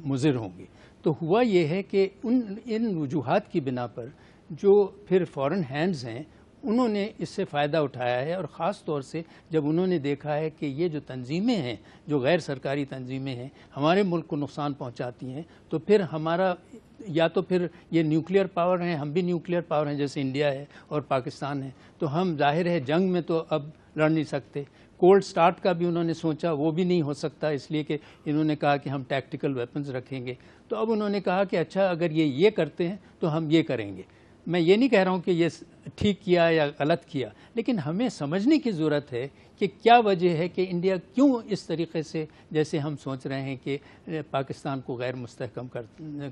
مضر ہوں گے. تو ہوا یہ ہے کہ ان وجوہات کی بنا پر جو پھر فورن ہینڈز ہیں انہوں نے اس سے فائدہ اٹھایا ہے, اور خاص طور سے جب انہوں نے دیکھا ہے کہ یہ جو تنظیمیں ہیں, جو غیر سرکاری تنظیمیں ہیں, ہمارے ملک کو نقصان پہنچاتی ہیں, تو پھر ہمارا یا تو پھر یہ نیوکلیئر پاور ہیں, ہم بھی نیوکلیئر پاور ہیں جیسے انڈیا ہے اور پاکستان ہے, تو ہم ظاہر ہے جنگ میں تو اب لڑ نہیں سکتے. کولڈ سٹارٹ کا بھی انہوں نے سوچا, وہ بھی نہیں ہو سکتا, اس لیے کہ انہوں نے کہا کہ ہم ٹیکٹیکل ویپنز رکھیں گے. تو اب انہوں نے کہا کہ اچھا اگر یہ کرتے ہیں تو ہم یہ کریں گے. میں یہ نہیں کہہ رہا ہوں کہ یہ ٹھیک کیا یا غلط کیا, لیکن ہمیں سمجھنے کی ضرورت ہے کہ کیا وجہ ہے کہ انڈیا کیوں اس طریقے سے, جیسے ہم سوچ رہے ہیں کہ پاکستان کو غیر مستحکم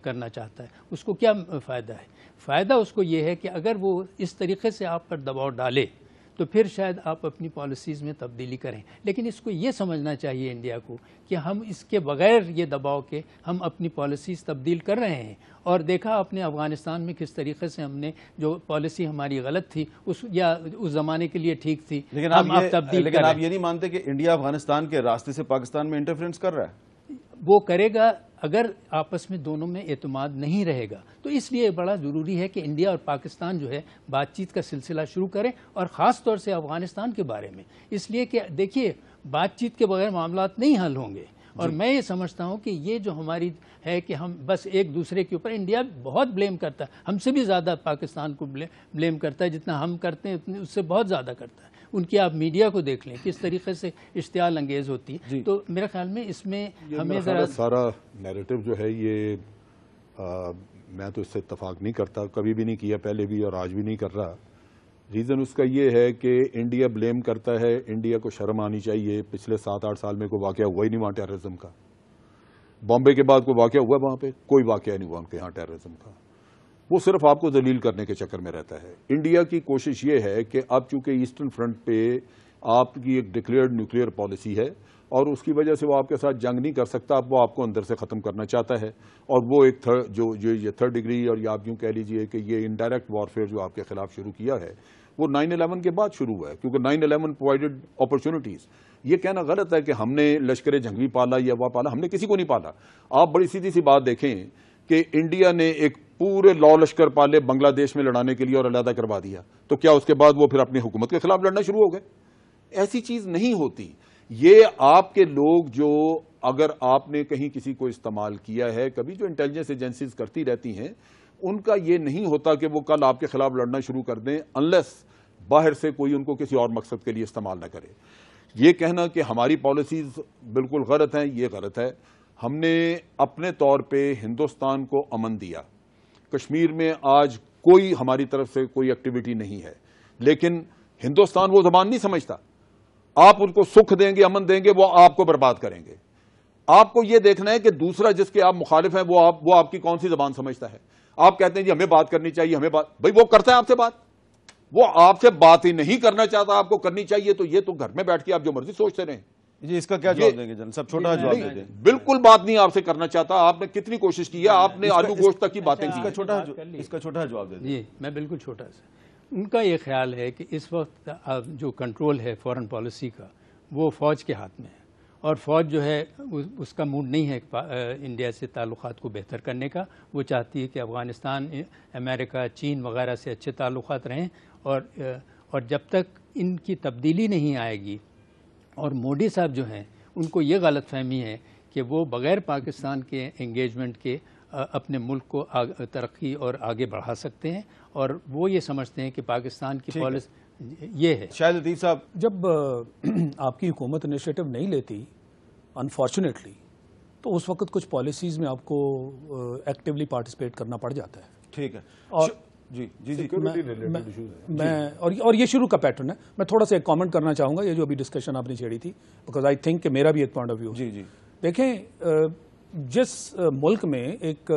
کرنا چاہتا ہے, اس کو کیا فائدہ ہے. فائدہ اس کو یہ ہے کہ اگر وہ اس طریقے سے آپ پر دباؤ ڈالے تو پھر شاید آپ اپنی پالیسیز میں تبدیلی کریں. لیکن اس کو یہ سمجھنا چاہیے انڈیا کو کہ ہم اس کے بغیر یہ دباؤ کے ہم اپنی پالیسیز تبدیل کر رہے ہیں. اور دیکھا اپنے افغانستان میں کس طریقے سے ہم نے جو پالیسی ہماری غلط تھی اس زمانے کے لیے ٹھیک تھی, لیکن آپ یہ نہیں مانتے کہ انڈیا افغانستان کے راستے سے پاکستان میں انٹرفیرنس کر رہا ہے؟ وہ کرے گا اگر آپس میں دونوں میں اعتماد نہیں رہے گا. تو اس لیے بڑا ضروری ہے کہ انڈیا اور پاکستان جو ہے بات چیت کا سلسلہ شروع کریں, اور خاص طور سے افغانستان کے بارے میں, اس لیے کہ دیکھیے بات چیت کے بغیر معاملات نہیں حل ہوں گے. اور میں یہ سمجھتا ہوں کہ یہ جو ہماری ہے کہ ہم بس ایک دوسرے کے اوپر, انڈیا بہت بلیم کرتا ہے, ہم سے بھی زیادہ پاکستان کو بلیم کرتا ہے, جتنا ہم کرتے ہیں اس سے بہت زیادہ کرتا ہے. ان کی آپ میڈیا کو دیکھ لیں کس طریقے سے اشتعال انگیز ہوتی ہے. تو میرے خیال میں اس میں ہمیں ذرا سارا نیریٹو جو ہے یہ میں تو اس سے اتفاق نہیں کرتا, کبھی بھی نہیں کیا پہلے بھی اور آج بھی نہیں کر رہا. ریزن اس کا یہ ہے کہ انڈیا بلیم کرتا ہے, انڈیا کو شرم آنی چاہیے. پچھلے 7-8 سال میں کوئی واقعہ ہوا ہی نہیں وہاں ٹیررزم کا. بامبے کے بعد کوئی واقعہ ہوا وہاں پہ؟ کوئی واقعہ نہیں ہوا ان کے یہاں ٹیررزم کا. وہ صرف آپ کو ذلیل کرنے کے چکر میں رہتا ہے. انڈیا کی کوشش یہ ہے کہ اب چونکہ ایسٹرن فرنٹ پہ آپ کی ایک ڈکلیئرڈ نیوکلیئر پالیسی ہے اور اس کی وجہ سے وہ آپ کے ساتھ جنگ نہیں کر سکتا, اب وہ آپ کو اندر سے ختم کرنا چاہتا ہے. اور وہ ایک جو یہ تھرڈ ڈگری اور آپ یوں کہہ لیجئے کہ یہ انڈائریکٹ وارفیئر جو آپ کے خلاف شروع کیا ہے وہ 9/11 کے بعد شروع ہوا ہے, کیونکہ 9/11 پرووائڈڈ اپرچونٹیز. یہ کہنا غلط ہے کہ ہم نے لشکر جنگی پالا یا وہ پالا, ہم نے کسی کو نہیں پالا. آپ بڑی سیدھی سی بات دیکھیں کہ انڈیا نے ایک پورے لا لشکر پالے بنگلہ دیش میں لڑانے کے لیے اور علیحدہ کروا دیا, تو کیا اس کے بعد وہ پھر اپنی حکومت کے خلاف لڑنا شروع ہو گئے؟ ایسی چیز نہیں ہوتی. یہ آپ کے لوگ جو اگر آپ نے کہیں کسی کو استعمال کیا ہے, کبھی جو انٹیلیجنس ایجنسیز کرتی رہتی ہیں, ان کا یہ نہیں ہوتا کہ وہ کل آپ کے خلاف لڑنا شروع کر دیں انلیس باہر سے کوئی ان کو کسی اور مقصد کے لیے استعمال نہ کرے. یہ کہنا کہ ہماری پالیسیز بالکل غلط ہیں, یہ غلط ہے. ہم نے اپنے طور پہ ہندوستان کو امن دیا. کشمیر میں آج کوئی ہماری طرف سے کوئی ایکٹیویٹی نہیں ہے, لیکن ہندوستان وہ زبان نہیں سمجھتا. آپ ان کو سکھ دیں گے, امن دیں گے, وہ آپ کو برباد کریں گے. آپ کو یہ دیکھنا ہے کہ دوسرا جس کے آپ مخالف ہیں وہ آپ کی کون سی زبان سمجھتا ہے. آپ کہتے ہیں جی ہمیں بات کرنی چاہیے, ہمیں بات, بھائی وہ کرتا ہے آپ سے بات, وہ آپ سے بات ہی نہیں کرنا چاہتا, آپ کو کرنی چاہیے. تو یہ تو گھر میں بیٹھ کے آپ جو مرضی سوچتے رہیں. جی اس کا کیا جواب دیں گے جنرل صاحب؟ چھوٹا جواب دے دیں. بالکل بات نہیں آپ سے کرنا چاہتا. آپ نے کتنی کوشش کی ہے, آپ نے آلو گوشت تک کی باتیں کی. اس کا چھوٹا جواب دے دیں. جی میں بالکل چھوٹا سا. ان کا یہ خیال ہے کہ اس وقت جو کنٹرول ہے فورن پالیسی کا وہ فوج کے ہاتھ میں ہے, اور فوج جو ہے اس کا موڈ نہیں ہے انڈیا سے تعلقات کو بہتر کرنے کا. وہ چاہتی ہے کہ افغانستان, امریکہ, چین وغیرہ سے اچھے تعلقات رہیں, اور جب تک ان کی تبدیلی نہیں آئے گی, اور مودی صاحب جو ہیں ان کو یہ غلط فہمی ہے کہ وہ بغیر پاکستان کے انگیجمنٹ کے اپنے ملک کو ترقی اور آگے بڑھا سکتے ہیں, اور وہ یہ سمجھتے ہیں کہ پاکستان کی پالیسی یہ ہے. شاہد لطیف صاحب, جب آپ کی حکومت انیشیٹو نہیں لیتی انفارچونیٹلی, تو اس وقت کچھ پالیسیز میں آپ کو ایکٹیولی پارٹیسپیٹ کرنا پڑ جاتا ہے. ٹھیک ہے. اور جی جی جی میں اور یہ شروع کا پیٹرن ہے. میں تھوڑا سا ایک کامنٹ کرنا چاہوں گا, یہ جو ابھی ڈسکشن آپ نے چھیڑی تھی, بیکاز آئی تھنک کہ میرا بھی ایک پوائنٹ آف ویو. جی جی دیکھیں, جس ملک میں ایک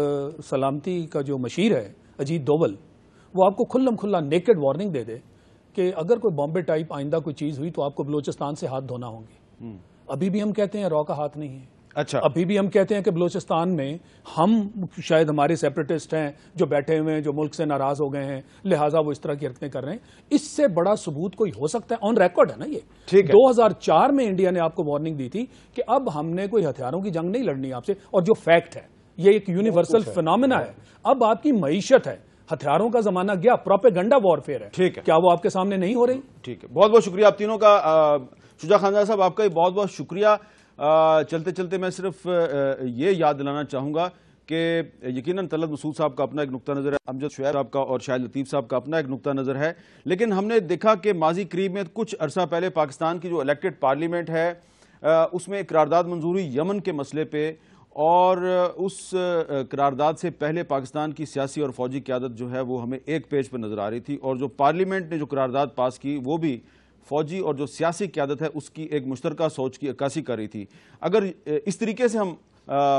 سلامتی کا جو مشیر ہے اجیت دوول, وہ آپ کو کھلم کھلا نیکڈ وارننگ دے دے کہ اگر کوئی بامبے ٹائپ آئندہ کوئی چیز ہوئی تو آپ کو بلوچستان سے ہاتھ دھونا ہوں گے. ابھی بھی ہم کہتے ہیں را کا ہاتھ نہیں ہے. اچھا, ابھی بھی ہم کہتے ہیں کہ بلوچستان میں ہم شاید ہمارے سیپریٹسٹ ہیں جو بیٹھے ہوئے ہیں, جو ملک سے ناراض ہو گئے ہیں, لہٰذا وہ اس طرح کی حرکتیں کر رہے ہیں. اس سے بڑا ثبوت کوئی ہو سکتا ہے؟ آن ریکارڈ ہے نا یہ. ٹھیک ہے. 2004 میں انڈیا نے آپ کو وارننگ دی تھی کہ اب ہم نے کوئی ہتھیاروں کی جنگ نہیں لڑنی آپ سے, اور جو فیکٹ ہے یہ ایک یونیورسل فینومینا ہے. اب آپ کی معیشت ہے, ہتھیاروں کا زمانہ گیا, پروپیگنڈا وارفیئر ہے. ٹھیک ہے, کیا وہ آپ کے سامنے نہیں ہو رہی؟ ٹھیک ہے, بہت بہت شکریہ آپ تینوں کا. شجاع خان صاحب آپ کا بہت بہت شکریہ. چلتے چلتے میں صرف یہ یاد دلانا چاہوں گا کہ یقیناً طلعت مسعود صاحب کا اپنا ایک نقطہ نظر ہے, امجد شعیب صاحب کا اور شاہد لطیف صاحب کا اپنا ایک نقطہ نظر ہے, لیکن ہم نے دیکھا کہ ماضی قریب میں کچھ عرصہ پہلے پاکستان کی جو الیکٹڈ پارلیمنٹ ہے اس میں قرارداد منظور ہوئی یمن کے مسئلے پہ, اور اس قرارداد سے پہلے پاکستان کی سیاسی اور فوجی قیادت جو ہے وہ ہمیں ایک پیج پر نظر آ رہی تھی, اور جو پارلیمنٹ نے جو قرارداد پاس کی وہ بھی فوجی اور جو سیاسی قیادت ہے اس کی ایک مشترکہ سوچ کی عکاسی کر رہی تھی. اگر اس طریقے سے ہم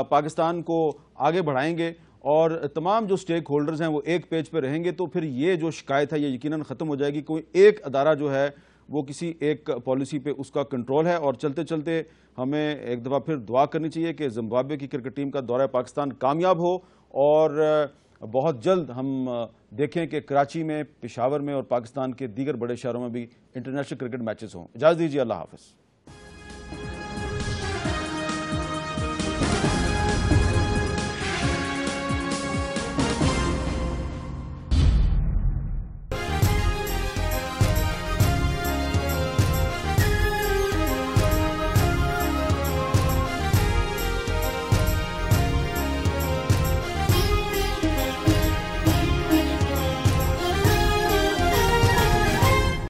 پاکستان کو آگے بڑھائیں گے اور تمام جو سٹیک ہولڈرز ہیں وہ ایک پیج پہ رہیں گے, تو پھر یہ جو شکایت ہے یہ یقیناً ختم ہو جائے گی. کوئی ایک ادارہ جو ہے وہ کسی ایک پالیسی پہ اس کا کنٹرول ہے. اور چلتے چلتے ہمیں ایک دفعہ پھر دعا کرنی چاہیے کہ زمبابوے کی کرکٹ ٹیم کا دورہ پاکستان کامیاب ہو, اور بہت جلد ہم دیکھیں کہ کراچی میں, پشاور میں اور پاکستان کے دیگر بڑے شہروں میں بھی انٹرنیشنل کرکٹ میچز ہوں. اجازت دیجیے, اللہ حافظ.